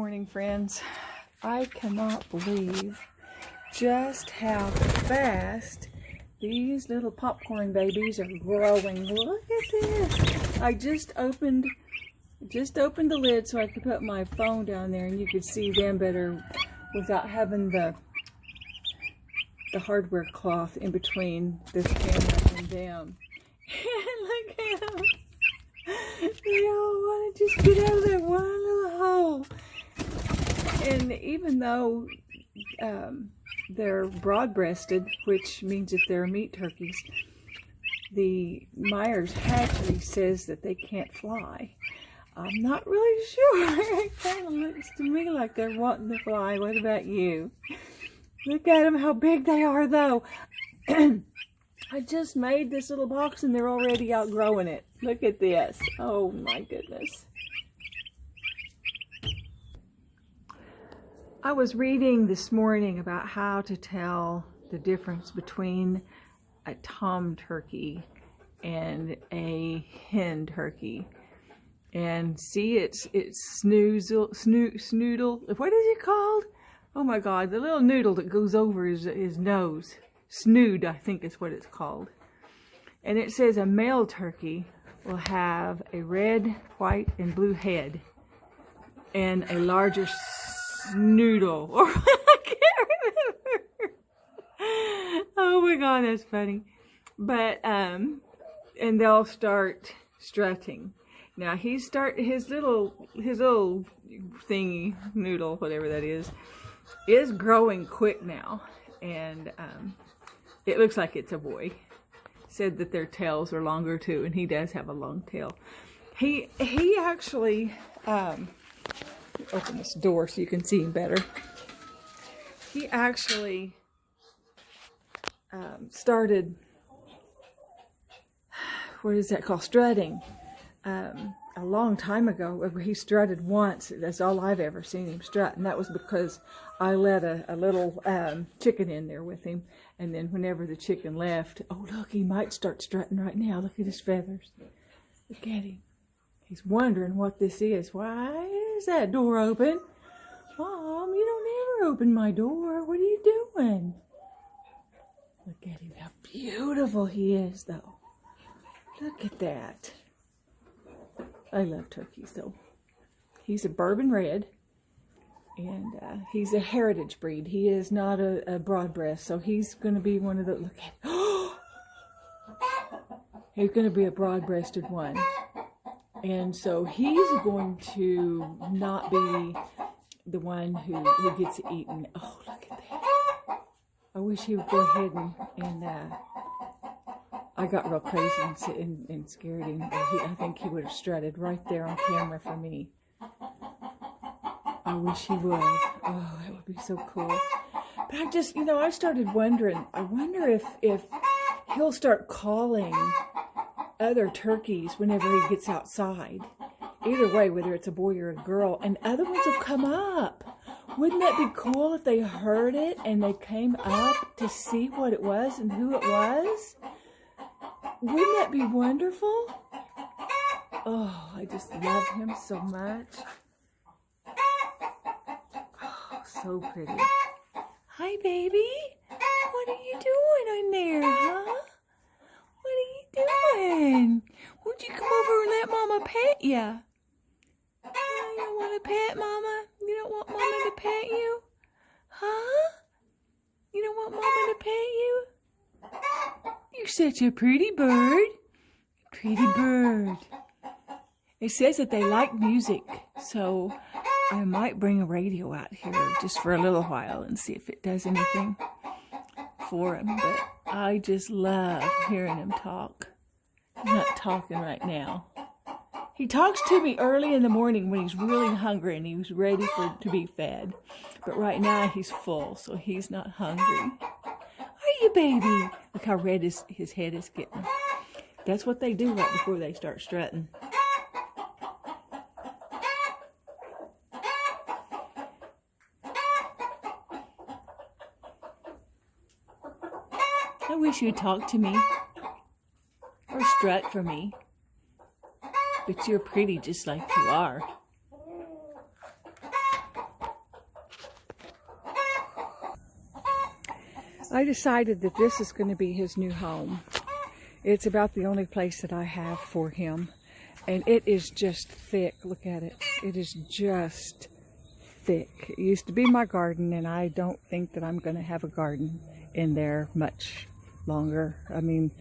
morning, friends. I cannot believe just how fast these little popcorn babies are growing. Look at this. I just opened the lid so I could put my phone down there and you could see them better without having the hardware cloth in between this camera and them. Look at them. They all want to just get out of that one little hole. And even though they're broad-breasted, which means that they're meat turkeys, the Myers hatchery says that they can't fly. I'm not really sure. It kind of looks to me like they're wanting to fly. What about you? Look at them, how big they are, though. I just made this little box and they're already outgrowing it. Look at this. Oh my goodness. I was reading this morning about how to tell the difference between a tom turkey and a hen turkey. And see, it's snoodle. What is it called? Oh my God, the little noodle that goes over his nose. Snood, I think is what it's called. And it says a male turkey will have a red, white, and blue head and a larger snoodle. Or I can't remember. Oh my God, that's funny. But and they'll start strutting. Now his little thingy noodle, whatever that is growing quick now, and it looks like it's a boy. Said that their tails are longer too, and he does have a long tail. He actually open this door so you can see him better. He actually started, what is that called, strutting a long time ago. He strutted once. That's all I've ever seen him strut, and that was because I let a little chicken in there with him, and then whenever the chicken left, oh look, he might start strutting right now. Look at his feathers. Look at him. He's wondering what this is. Why is that door open? Mom, you don't ever open my door. What are you doing? Look at him, how beautiful he is, though. Look at that. I love turkeys, though. He's a bourbon red, and he's a heritage breed. He is not a broadbreast, so he's going to be one of the, look at it. He's going to be a broad-breasted one. And so he's going to not be the one who gets eaten. Oh, look at that. I wish he would go ahead and I got real crazy and scared him. I think he would have strutted right there on camera for me. I wish he would. Oh, that would be so cool. But I just, I started wondering, I wonder if he'll start calling other turkeys whenever he gets outside. Either way, whether it's a boy or a girl, and other ones will come up. Wouldn't that be cool if they heard it and they came up to see what it was and who it was? Wouldn't that be wonderful? Oh, I just love him so much. Oh, so pretty. Hi, baby. What are you doing in there, huh? What are you doing? Won't you come over and let Mama pet ya? Oh, you don't want to pet Mama? You don't want Mama to pet you? Huh? You don't want Mama to pet you? You're such a pretty bird. Pretty bird. It says that they like music, so I might bring a radio out here just for a little while and see if it does anything for him. But I just love hearing him talk. He's not talking right now. He talks to me early in the morning when he's really hungry and he's ready to be fed. But right now he's full, so he's not hungry. Are you, baby? Look how red his head is getting. That's what they do right before they start strutting. I wish you'd talk to me or strut for me. But you're pretty just like you are. I decided that this is going to be his new home. It's about the only place that I have for him. And it is just thick. Look at it. It is just thick. It used to be my garden, and I don't think that I'm going to have a garden in there much longer. I mean,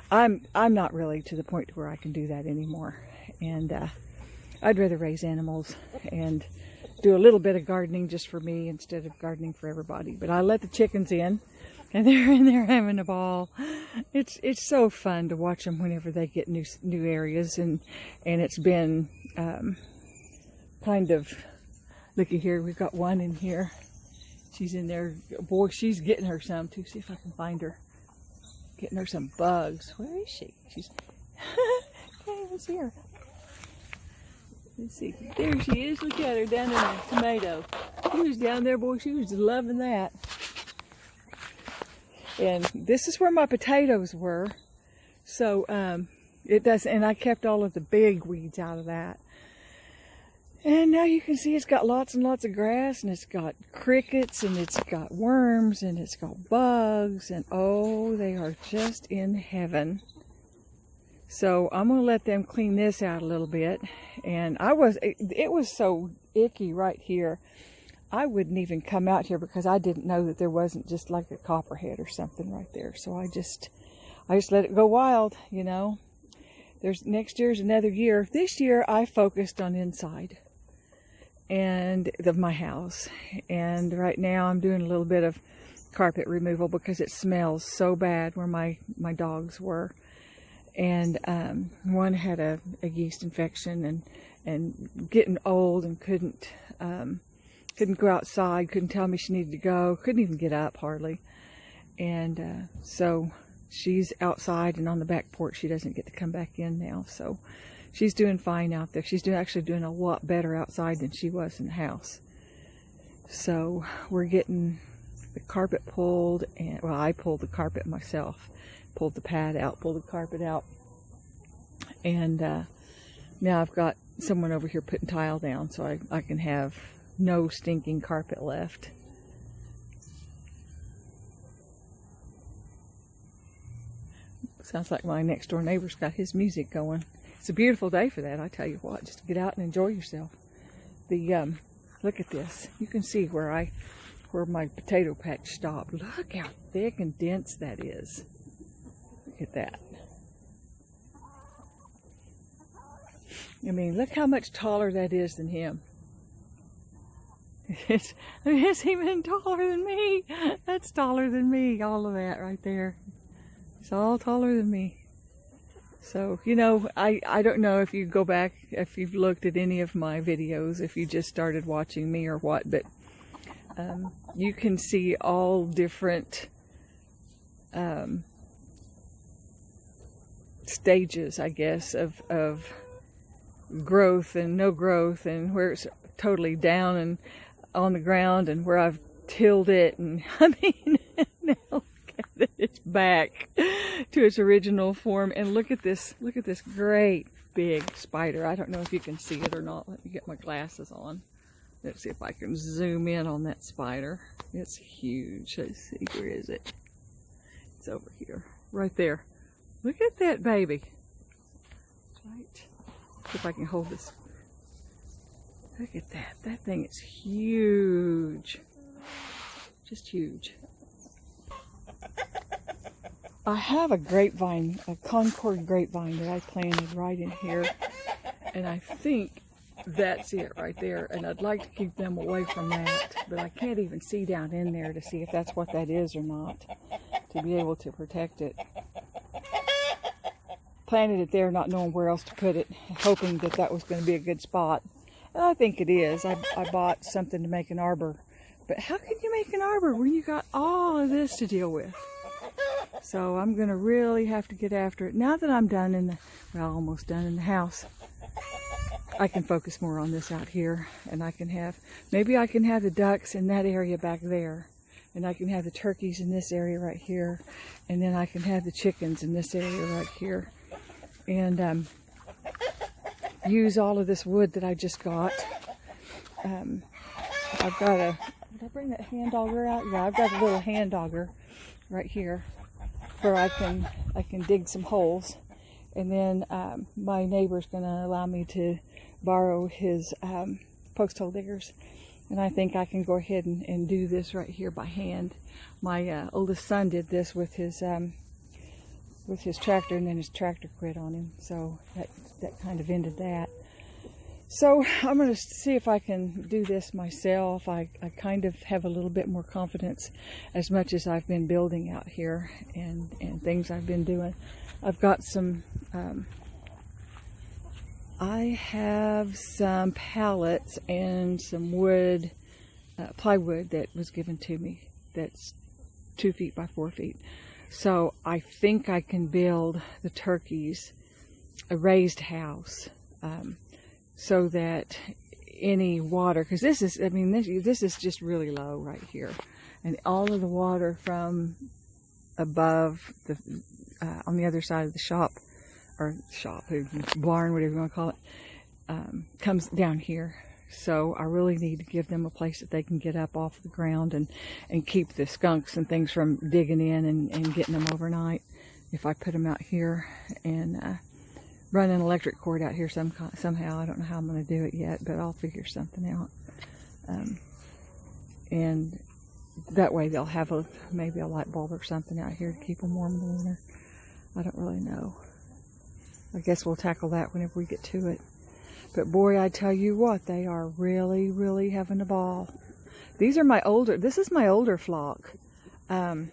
I'm not really to the point where I can do that anymore. And I'd rather raise animals and do a little bit of gardening just for me instead of gardening for everybody. But I let the chickens in, and they're in there having a ball. It's so fun to watch them whenever they get new areas, and it's been kind of, looky here, we've got one in here. She's in there. Boy, she's getting her some too. See if I can find her. Getting her some bugs. Where is she? She's can't even see her. Let's see. There she is. Look at her down in the tomato. She was down there, boy. She was loving that. And this is where my potatoes were. So it does, and I kept all of the big weeds out of that. And now you can see it's got lots and lots of grass, and it's got crickets, and it's got worms, and it's got bugs, and oh, they are just in heaven. So I'm going to let them clean this out a little bit. And it was so icky right here. I wouldn't even come out here because I didn't know that there wasn't just like a copperhead or something right there. So I just let it go wild, you know. Next year's another year. This year I focused on inside and of my house. And right now I'm doing a little bit of carpet removal because it smells so bad where my dogs were. And one had a yeast infection and getting old and couldn't go outside, couldn't tell me she needed to go, couldn't even get up hardly. And so she's outside and on the back porch. She doesn't get to come back in now. So she's doing fine out there. She's actually doing a lot better outside than she was in the house. So we're getting the carpet pulled, and well, I pulled the carpet myself. Pulled the pad out, pulled the carpet out. And now I've got someone over here putting tile down so I can have no stinking carpet left. Sounds like my next door neighbor's got his music going. It's a beautiful day for that, I tell you what, just to get out and enjoy yourself. Look at this. You can see where my potato patch stopped. Look how thick and dense that is. Look at that. I mean, look how much taller that is than him. It's even taller than me. That's taller than me, all of that right there. It's all taller than me. So, you know, I don't know if you go back, if you've looked at any of my videos, if you just started watching me or what, but you can see all different stages, I guess, of growth and no growth, and where it's totally down and on the ground, and where I've tilled it, and I mean, now look at it, it's back to its original form. And look at this great big spider. I don't know if you can see it or not. Let me get my glasses on. Let's see if I can zoom in on that spider. It's huge. Let's see, where is it? It's over here, right there. Look at that baby. Right. See if I can hold this. Look at that. That thing is huge. Just huge. I have a grapevine, a Concord grapevine that I planted right in here. And I think that's it right there. And I'd like to keep them away from that. But I can't even see down in there to see if that's what that is or not, to be able to protect it. Planted it there, not knowing where else to put it, hoping that that was going to be a good spot. And I think it is. I bought something to make an arbor. But how can you make an arbor when you got all of this to deal with? So I'm going to really have to get after it. Now that I'm done almost done in the house, I can focus more on this out here. And maybe I can have the ducks in that area back there. And I can have the turkeys in this area right here. And then I can have the chickens in this area right here. And use all of this wood that I just got. I've got did I bring that hand auger out? Yeah, I've got a little hand auger. right here where I can dig some holes, and then my neighbor's going to allow me to borrow his post hole diggers, and I think I can go ahead and do this right here by hand. My oldest son did this with his tractor, and then his tractor quit on him, so that kind of ended that. So I'm going to see if I can do this myself. I kind of have a little bit more confidence as much as I've been building out here and things I've been doing. I've got some, I have some pallets and some wood, plywood that was given to me that's 2 feet by 4 feet. So I think I can build the turkeys a raised house. So that any water, because this is, I mean, this is just really low right here, and all of the water from above the on the other side of the shop, or barn, whatever you want to call it, comes down here. So I really need to give them a place that they can get up off the ground and keep the skunks and things from digging in and getting them overnight. If I put them out here and run an electric cord out here somehow. I don't know how I'm going to do it yet, but I'll figure something out. And that way they'll have maybe a light bulb or something out here to keep them warm in the winter. I don't really know. I guess we'll tackle that whenever we get to it. But boy, I tell you what, they are really, really having a ball. This is my older flock, for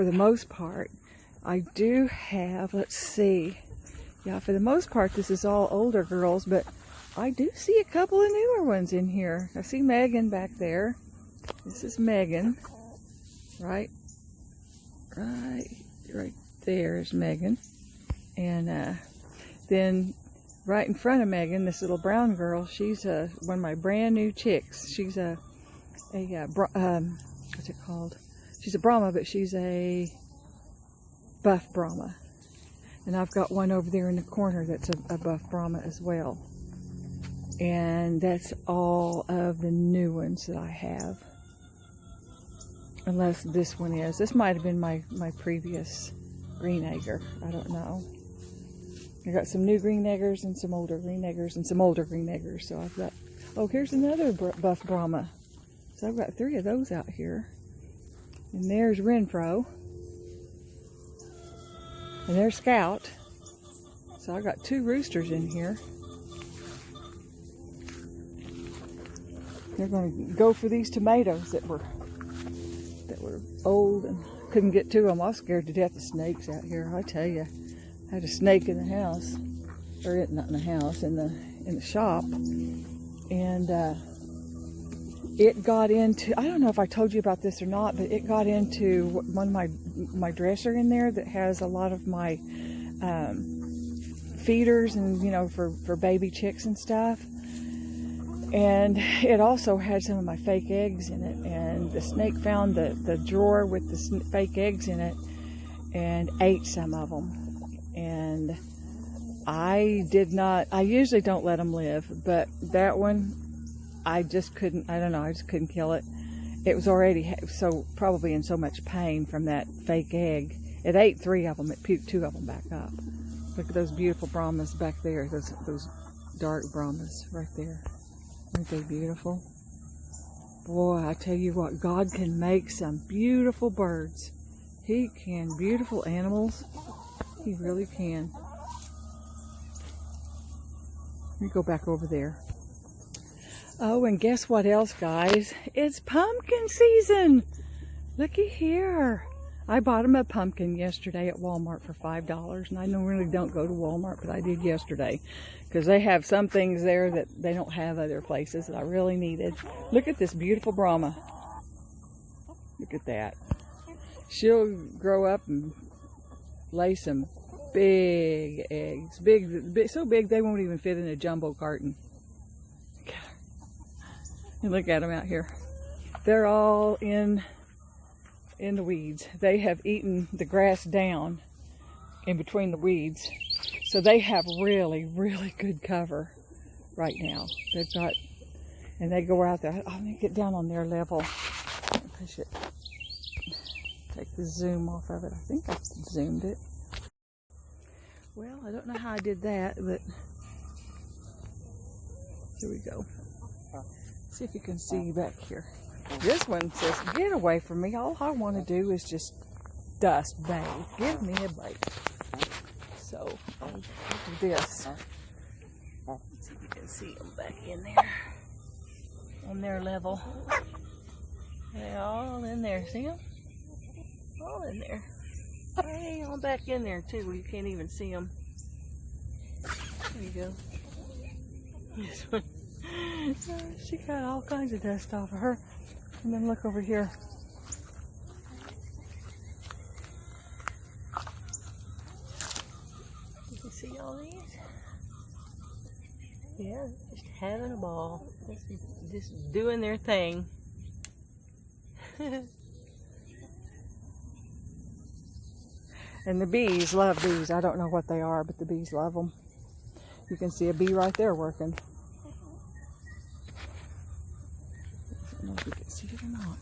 the most part. I do have, let's see, yeah, for the most part, this is all older girls, but I do see a couple of newer ones in here. I see Megan back there. This is Megan, right there is Megan. And then right in front of Megan, this little brown girl, she's one of my brand new chicks. She's what's it called? She's a Brahma, but she's a buff Brahma. And I've got one over there in the corner that's a buff Brahma as well. And that's all of the new ones that I have. Unless this one is. This might have been my previous green egger. I don't know. I got some new green eggers and some older green eggers and some older green eggers. So I've got, oh, here's another buff Brahma. So I've got 3 of those out here. And there's Renfro. And there's Scout. So I got 2 roosters in here. They're going to go for these tomatoes that were old and couldn't get to them. I was scared to death of snakes out here. I tell you, I had a snake in the house, or not in the house, in the shop, and it got into, I don't know if I told you about this or not, but it got into one of my dresser in there that has a lot of my feeders and, you know, for baby chicks and stuff. And it also had some of my fake eggs in it, and the snake found the drawer with the fake eggs in it and ate some of them. And I usually don't let them live, but that one, I just couldn't, I don't know, I just couldn't kill it. It was already probably in so much pain from that fake egg. It ate 3 of them, it puked 2 of them back up. Look at those beautiful Brahmas back there, those dark Brahmas right there. Aren't they beautiful? Boy, I tell you what, God can make some beautiful birds. He can, beautiful animals. He really can. Let me go back over there. Oh, and guess what else, guys? It's pumpkin season. Looky here. I bought him a pumpkin yesterday at Walmart for $5, and I really don't go to Walmart, but I did yesterday because they have some things there that they don't have other places that I really needed. Look at this beautiful Brahma. Look at that. She'll grow up and lay some big eggs, big, so big they won't even fit in a jumbo carton. And look at them out here. They're all in the weeds. They have eaten the grass down in between the weeds. So they have really, really good cover right now. They've got, and they go out there. Oh, let me get down on their level. Push it. Take the zoom off of it. I think I zoomed it. Well, I don't know how I did that, but here we go. See if you can see back here. This one says, get away from me. All I want to do is just dust bathe. Give me a break. So, I'll do this. Let's see if you can see them back in there. On their level. They're all in there. See them? All in there. Hey, all back in there too, where you can't even see them. There you go. This one. She got all kinds of dust off of her. And then look over here. You can see all these? Yeah, just having a ball. Just doing their thing. And the bees love these. I don't know what they are, but the bees love them. You can see a bee right there working. I don't know if you can see it or not.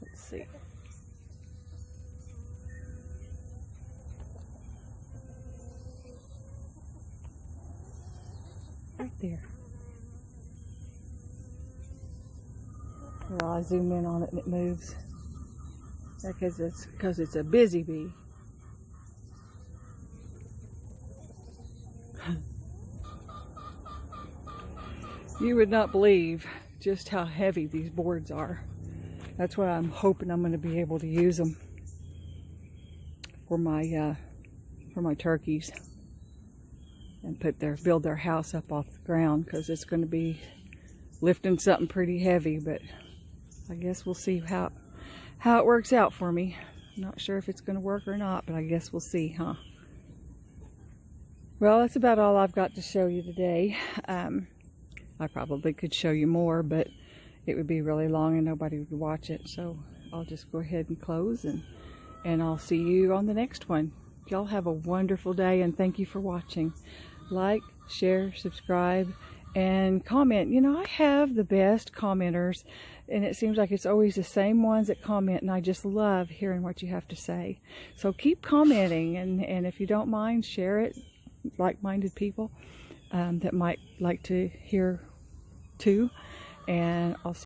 Let's see. Right there. Well, I zoom in on it and it moves. Because it's a busy bee. You would not believe just how heavy these boards are. That's why I'm hoping I'm going to be able to use them for my turkeys and build their house up off the ground, because it's going to be lifting something pretty heavy. But I guess we'll see how it works out for me. I'm not sure if it's going to work or not, but I guess we'll see, huh? Well, that's about all I've got to show you today. I probably could show you more, but it would be really long and nobody would watch it. So I'll just go ahead and close, and I'll see you on the next one. Y'all have a wonderful day, and thank you for watching. Like, share, subscribe, and comment. You know, I have the best commenters, and it seems like it's always the same ones that comment, and I just love hearing what you have to say. So keep commenting, and if you don't mind, share it. Like-minded people that might like to hear too, and I'll